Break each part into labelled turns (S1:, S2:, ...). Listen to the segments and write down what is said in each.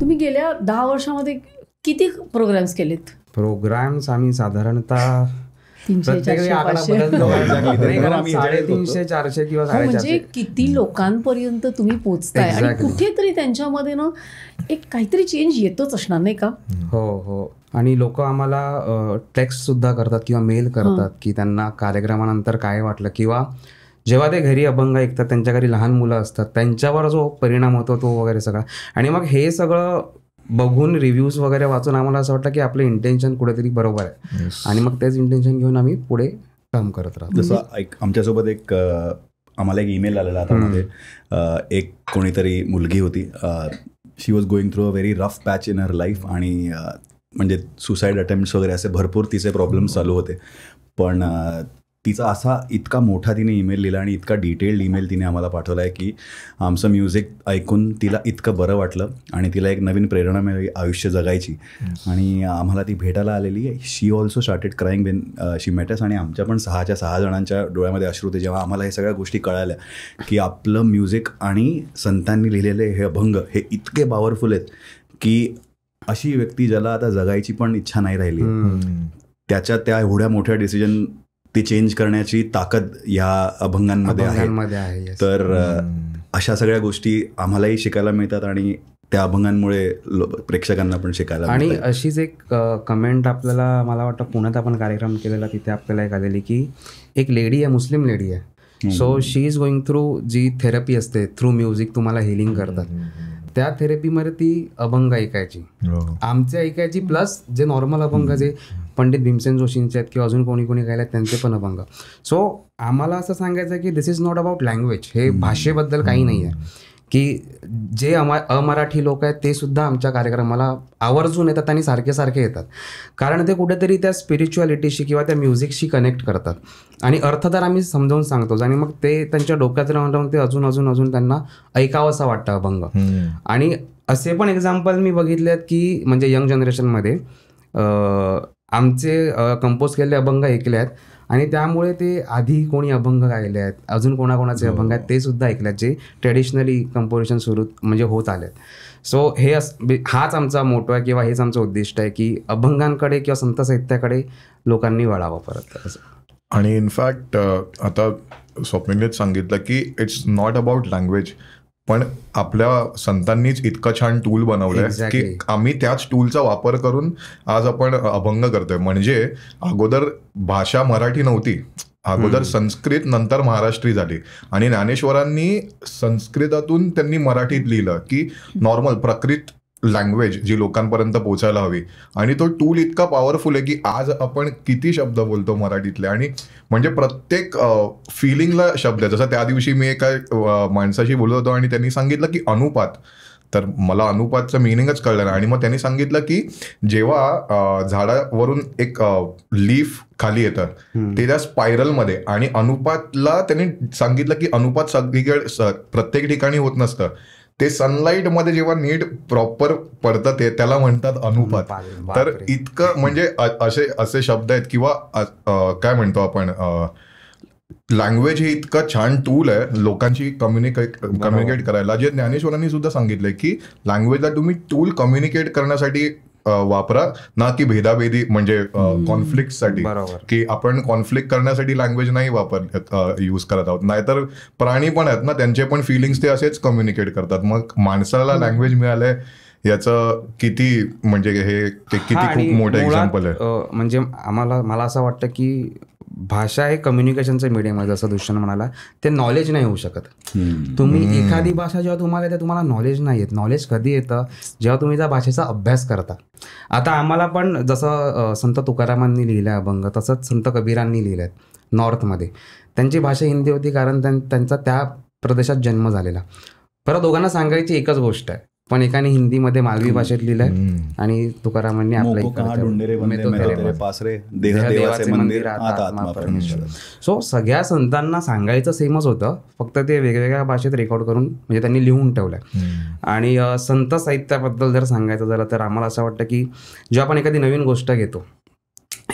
S1: तुम्ही गेल्या 10 वर्षामध्ये किती प्रोग्राम्स केलेत?
S2: प्रोग्राम्स आम्ही साधारणतः
S1: 300-400
S2: किंवा
S1: म्हणजे किती लोकांपर्यंत तुम्ही पोहोचताय आणि कुठेतरी त्यांच्यामध्ये ना एक काहीतरी चेंज येतोच असणार नाही का?
S2: हो. आणि लोक आम्हाला टेक्स्ट सुद्धा करतात किंवा मेल करतात की त्यांना कार्यक्रमानंतर काय वाटलं, किंवा जेव्हा ते घरी अभंग ऐकतात, त्यांच्या घरी लहान मुलं असतात, त्यांच्यावर जो परिणाम होतो तो वगैरे सगळा. आणि मग हे सगळं बघून रिव्ह्यूज वगैरे वाचून आम्हाला असं वाटतं की आपलं इंटेन्शन कुठेतरी बरोबर आहे आणि मग तेच इंटेन्शन घेऊन आम्ही पुढे काम करत राहतो.
S3: जसं आमच्यासोबत आम्हाला एक ईमेल आलेला आता मध्ये. एक कोणीतरी मुलगी होती, she was going through a very rough patch in her life, आणि म्हणजे सुसाईड अटेम्प्ट्स वगैरे असे भरपूर तिचे प्रॉब्लेम्स चालू होते. पण तिचा असा इतका मोठा तिने ईमेल लिहिला आणि इतका डिटेल्ड ईमेल तिने आम्हाला पाठवला आहे की आमचं म्युझिक ऐकून तिला इतकं बरं वाटलं आणि तिला एक नवीन प्रेरणा मिळाली आयुष्य जगायची. आणि आम्हाला ती भेटायला आलेली आहे. शी ऑल्सो स्टार्टेड क्राईंग वेन शी मेट अस. आणि आमच्या पण 6 जणांच्या डोळ्यामध्ये अश्रू होते जेव्हा आम्हाला हे सगळ्या गोष्टी कळाल्या की आपलं म्युझिक आणि संतांनी लिहिलेले हे अभंग हे इतके पॉवरफुल आहेत की अशी व्यक्ती ज्याला आता जगायची पण इच्छा नाही राहिली, त्या एवढ्या मोठ्या डिसिजन ते चेंज करण्याची ताकद या अभंगांमध्ये आहे. तर अशा सगळ्या गोष्टी आम्हालाही शिकायला मिळतात आणि त्या अभंगांमुळे प्रेक्षकांना पण शिकायला.
S2: आणि अशीच एक कमेंट आपल्याला, मला वाटतं पुण्यात आपण कार्यक्रम केलेला, तिथे आपल्याला एक आलेली की एक लेडी आहे, मुस्लिम लेडी आहे, so she is going through जी थेरपी असते, थ्रू म्युझिक तुम्हाला हिलिंग करतात, त्या थेरपीमध्ये ती अभंग ऐकायची, आमचे ऐकायची, प्लस जे नॉर्मल अभंग जे पंडित भीमसेन जोशींचे आहेत किंवा अजून कोणी गायले त्यांचे पण अभंग. सो आम्हाला असं सांगायचं की दिस इज नॉट अबाउट लँग्वेज, हे भाषेबद्दल काही नाही आहे, की जे अमराठी लोक आहेत ते सुद्धा आमच्या कार्यक्रमाला आवर्जून येतात आणि सारखे येतात, कारण ते कुठेतरी त्या स्पिरिच्युअलिटीशी किंवा त्या म्युझिकशी कनेक्ट करतात आणि अर्थधार आम्ही समजावून सांगतोच आणि मग ते त्यांच्या डोक्यात राहून ते अजून त्यांना ऐकावंसं वाटतं अभंग. आणि असे पण एक्झाम्पल मी बघितले आहेत की म्हणजे यंग जनरेशनमध्ये आमचे कंपोज केलेले अभंग ऐकले आहेत आणि त्यामुळे ते आधी कोणी अभंग गायले आहेत, अजून कोणाकोणाचे अभंग आहेत ते सुद्धा ऐकले आहेत, जे ट्रेडिशनली कंपोजिशन सुरू म्हणजे होत आले आहेत. सो हाच आमचा मोठा आहे किंवा हेच आमचं उद्दिष्ट आहे की अभंगांकडे किंवा संत साहित्याकडे लोकांनी वळावं परत.
S4: आणि इनफॅक्ट आता स्वप्नीलनेच सांगितलं की इट्स नॉट अबाउट लँग्वेज, पण आपल्या संतांनीच इतकं छान टूल बनवलंय की आम्ही त्याच टूलचा वापर करून आज आपण अभंग करतोय. म्हणजे अगोदर भाषा मराठी नव्हती, अगोदर संस्कृत, नंतर महाराष्ट्री झाली आणि ज्ञानेश्वरांनी संस्कृतातून त्यांनी मराठीत लिहिलं की नॉर्मल प्रकृत लँग्वेज जी लोकांपर्यंत पोहोचायला हवी. आणि तो टूल इतका पॉवरफुल आहे की आज आपण किती शब्द बोलतो मराठीतले आणि म्हणजे प्रत्येक फिलिंगला शब्द आहे. जसं त्या दिवशी मी एका माणसाशी बोलत होतो आणि त्यांनी सांगितलं की अनुपात, तर मला अनुपातचं मिनिंगच कळलं नाही. आणि मग त्यांनी सांगितलं की जेव्हा झाडावरून एक लीफ खाली येतं ते त्या स्पायरलमध्ये, आणि अनुपातला त्यांनी सांगितलं की अनुपात सगळीकडे प्रत्येक ठिकाणी होत नसतं, ते सनलाईटमध्ये जेव्हा नीट प्रॉपर पडतं ते त्याला म्हणतात अनुपात. तर इतकं म्हणजे असे शब्द आहेत किंवा काय म्हणतो आपण, लँग्वेज हे इतकं छान टूल आहे लोकांशी कम्युनिकेट करायला, जे ज्ञानेश्वरांनी सुद्धा सांगितलंय की लँग्वेजला तुम्ही टूल कम्युनिकेट करण्यासाठी वापरा, ना की भेदाभेदी म्हणजे कॉन्फ्लिक्टसाठी, की आपण कॉन्फ्लिक्ट करण्यासाठी लँग्वेज नाही यूज करत आहोत. नाहीतर प्राणी पण आहेत ना, त्यांचे पण फिलिंग्स ते असेच कम्युनिकेट करतात. मग माणसाला लँग्वेज मिळालंय याचं किती म्हणजे हे किती खूप मोठं एक्झाम्पल आहे.
S2: म्हणजे मला असं वाटतं की भाषा हे कम्युनिकेशनचं मीडियम आहे, जसं दुष्यंत म्हणाला, ते नॉलेज नाही होऊ शकत. तुम्ही एखादी भाषा जेव्हा तुम्हाला येते तुम्हाला नॉलेज नाही येत. नॉलेज कधी येतं, जेव्हा तुम्ही त्या भाषेचा अभ्यास करता. आता आम्हाला पण जसं संत तुकारामांनी लिहिलं अभंग, तसंच संत कबीरांनी लिहिलं आहे नॉर्थमध्ये. त्यांची भाषा हिंदी होती कारण त्यांचा त्या प्रदेशात जन्म झालेला. परत दोघांना सांगायची एकच गोष्ट आहे, पण एकाने हिंदीमध्ये मालवी भाषेत लिहिलंय आणि तुकारामांनी आपल्या. सो सगळ्या संतांना सांगायचं सेमच होतं, फक्त ते वेगवेगळ्या भाषेत रेकॉर्ड करून म्हणजे त्यांनी लिहून ठेवलंय. आणि संत साहित्याबद्दल जर सांगायचं झालं तर आम्हाला असं वाटतं की जेव्हा आपण एखादी नवीन गोष्ट घेतो,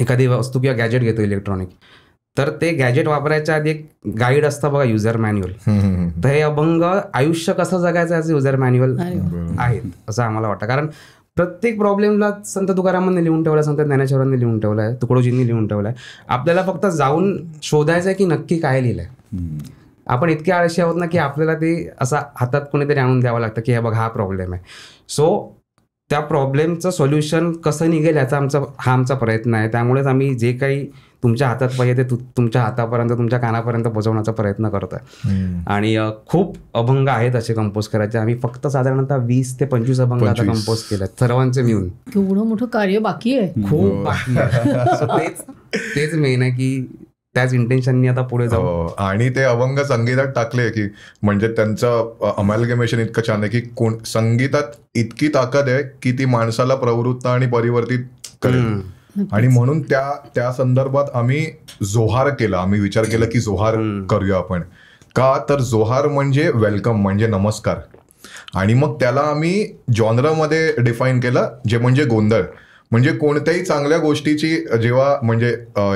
S2: एखादी वस्तू किंवा गॅजेट घेतो इलेक्ट्रॉनिक, तर ते गॅजेट वापरायच्या आधी एक गाईड असतं बघा, युजर मॅन्युअल. तर हे अभंग आयुष्य कसं जगायचं याचं युजर मॅन्युअल आहेत असं आम्हाला वाटतं. कारण प्रत्येक प्रॉब्लेमला संत तुकारामांनी लिहून ठेवलाय, संत ज्ञानेश्वरांनी लिहून ठेवलाय, तुकडोजींनी लिहून ठेवलाय. आपल्याला फक्त जाऊन शोधायचं आहे की नक्की काय लिहिलंय. आपण इतके आळशी आहोत ना की आपल्याला ते असा हातात कोणीतरी आणून द्यावं लागतं की हे बघ हा प्रॉब्लेम आहे. सो त्या प्रॉब्लेमचं सोल्युशन कसं निघेल याचा आमचा प्रयत्न आहे. त्यामुळेच आम्ही जे काही तुमच्या हातात पाहिजे ते तुमच्या हातापर्यंत, तुमच्या कानापर्यंत पोहोचवण्याचा प्रयत्न करतोय. आणि खूप अभंग आहेत असे कंपोज करायचे. आम्ही फक्त साधारणतः 20 ते 25 अभंग आता कंपोज केलेत सर्वांचे मिळून.
S1: केवढं मोठं कार्य बाकी आहे,
S2: खूप बाकी आहे. तेच मेन आहे की त्याच इंटेन्शननी आता पुढे जाऊ.
S4: आणि ते अभंग संगीतात टाकले की म्हणजे त्यांचं अमॅलगमेशन इतकं छान आहे की संगीतात इतकी ताकद आहे की ती माणसाला प्रवृत्त आणि परिवर्तित करेल. आणि म्हणून त्या संदर्भात आम्ही जोहार केला. आम्ही विचार केला की जोहार करूया आपण. का तर जोहार म्हणजे वेलकम, म्हणजे नमस्कार. आणि मग त्याला आम्ही जॉनरमध्ये डिफाईन केलं, जे म्हणजे गोंधळ. म्हणजे कोणत्याही चांगल्या गोष्टीची जेव्हा म्हणजे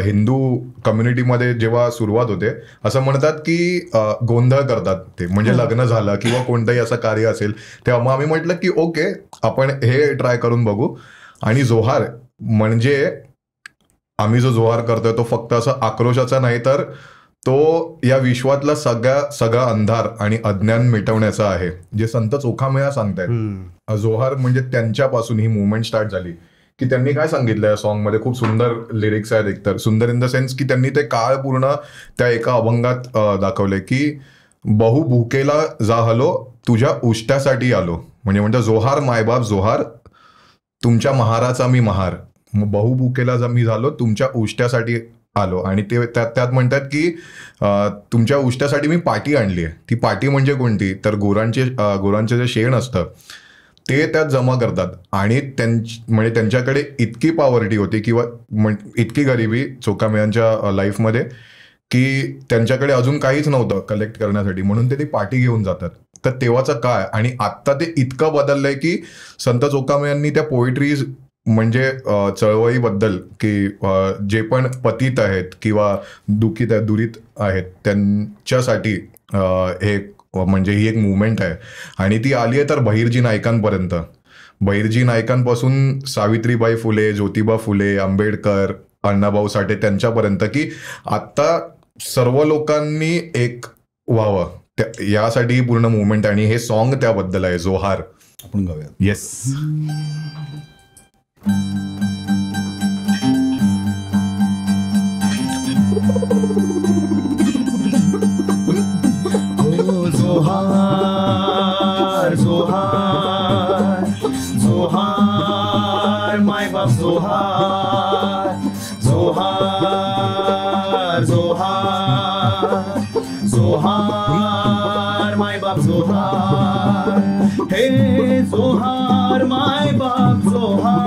S4: हिंदू कम्युनिटीमध्ये जेव्हा सुरुवात होते, असं म्हणतात की गोंधळ करतात ते, म्हणजे लग्न झालं किंवा कोणतंही असं कार्य असेल तेव्हा. मग आम्ही म्हटलं की ओके, आपण हे ट्राय करून बघू. आणि जोहार म्हणजे आम्ही जो जोहार करतोय तो फक्त असं आक्रोशाचा नाही, तर तो या विश्वातला सगळा अंधार आणि अज्ञान मिटवण्याचा आहे, जे संत चोखामेळा सांगतायत. जोहार म्हणजे त्यांच्यापासून ही मुवमेंट स्टार्ट झाली. की त्यांनी काय सांगितलं या सॉन्गमध्ये, खूप सुंदर लिरिक्स आहेत. एकतर सुंदर इन द सेन्स की त्यांनी ते काळ पूर्ण त्या एका अभंगात दाखवले की बहु भुकेला जा हलो, तुझ्या उष्ट्यासाठी आलो. म्हणजे जोहार मायबाप जोहार, तुमच्या महाराचा मी महार. मग बहु भुकेला मी झालो, तुमच्या उष्ट्यासाठी आलो. आणि ते त्यात म्हणतात की तुमच्या उष्ट्यासाठी मी पाटी आणली आहे. ती पाटी म्हणजे कोणती, तर गोरांचे जे शेण असतं ते त्यात जमा करतात. आणि म्हणजे त्यांच्याकडे इतकी पॉवर्टी होती किंवा इतकी गरिबी चोखामेळ्यांच्या लाईफमध्ये की त्यांच्याकडे अजून काहीच नव्हतं कलेक्ट करण्यासाठी, म्हणून ते ती पाटी घेऊन जातात. तर तेव्हाचं काय, आणि आत्ता ते इतकं बदललंय की संत चोखामेळ्यांनी त्या पोएट्रीज म्हणजे चळवळीबद्दल की जे पण पतित आहेत किंवा दुःखित आहेत, दुरीत आहेत, त्यांच्यासाठी हे म्हणजे ही एक मुवमेंट आहे. आणि ती आली आहे तर बहिर्जी नायकांपर्यंत. बहिर्जी नायकांपासून सावित्रीबाई फुले, ज्योतिबा फुले, आंबेडकर, अण्णाभाऊ साठे त्यांच्यापर्यंत, की आत्ता सर्व लोकांनी एक व्हावं, यासाठी ही पूर्ण मुवमेंट. आणि हे सॉन्ग त्याबद्दल आहे, जोहार.
S3: आपण गाऊया.
S4: येस.
S5: जोहार जोहार जोहार माय बाप जोहार जोहार जोहार जोहार माय बाप जोहार. हे जोहार माय बाप जोहार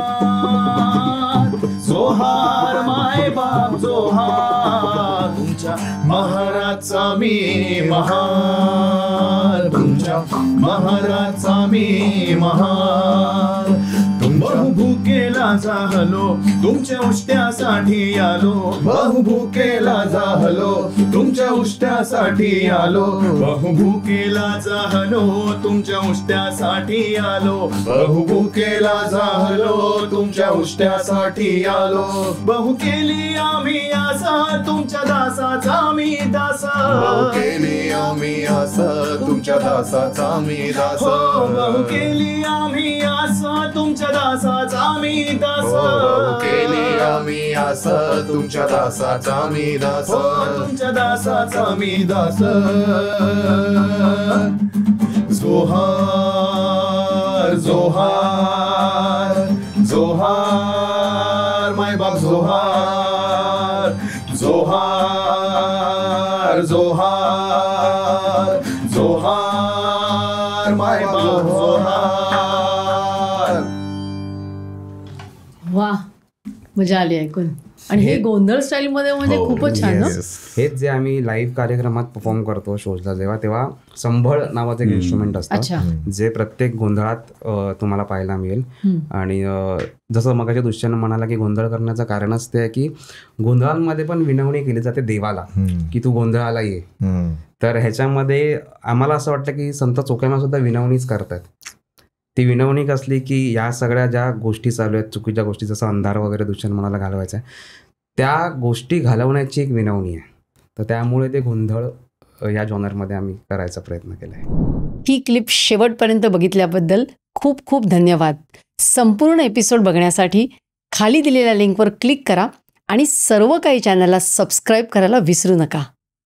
S5: जोहार माय बाप जोहार. तुमच्या महाराजचा मी महार, तुमच्या महाराजचा मी महार. बहुभुकेला झालो, तुमच्या उष्ट्यासाठी आलो. बहुभुकेला झालो, तुमच्या उष्ट्यासाठी आलो. बहुभुकेला झालो, तुमच्या उष्ट्यासाठी आलो. बहुभुकेला झालो, तुमच्या उष्ट्यासाठी आलो. बहु केली आम्ही आसा, तुमच्या दासाचा मी दास. बहु केली आम्ही आसा, तुमच्या दासाचा मी दास. बहु केली आम्ही आसा, तुमच्या दासाचा मी दास. केली आम्ही आसा, तुमच्या दासाचा मी दास. तुमच्या दासाचा मी दास. जोहार जोहार जोहार माय बाप जोहार जोहार जोहार जोहार माय बाप जोहार.
S1: वा, मजा आली ऐकून. आणि हे गोंधळ स्टाईल मध्ये म्हणजे खूपच छान ना.
S2: हेच जे आम्ही लाईव्ह कार्यक्रमात परफॉर्म करतो शोजला तेव्हा संभळ नावाचं एक इन्स्ट्रुमेंट असतं जे प्रत्येक गोंधळात तुम्हाला पाहायला मिळेल. आणि जसं मगाशी दुष्यंत म्हणाला की गोंधळ करण्याचं कारणच ते आहे की गोंधळांमध्ये पण विनवणी केली जाते देवाला की तू गोंधळाला ये. तर ह्याच्यामध्ये आम्हाला असं वाटतं की संत चोखामेळा सुद्धा विनवणीच करतात. ती विनवणी कसली की या सगळ्या ज्या गोष्टी चालू आहेत चुकीच्या गोष्टी जसं अंधार वगैरे दुष्यंत म्हणाला घालवायचा आहे त्या गोष्टी घालवण्याची एक विनवणी आहे. तर त्यामुळे ते गोंधळ या जॉनरमध्ये आम्ही करायचा प्रयत्न केला आहे.
S1: ही क्लिप शेवटपर्यंत बघितल्याबद्दल खूप खूप धन्यवाद. संपूर्ण एपिसोड बघण्यासाठी खाली दिलेल्या लिंकवर क्लिक करा आणि सर्व काही चॅनलला सबस्क्राईब करायला विसरू नका.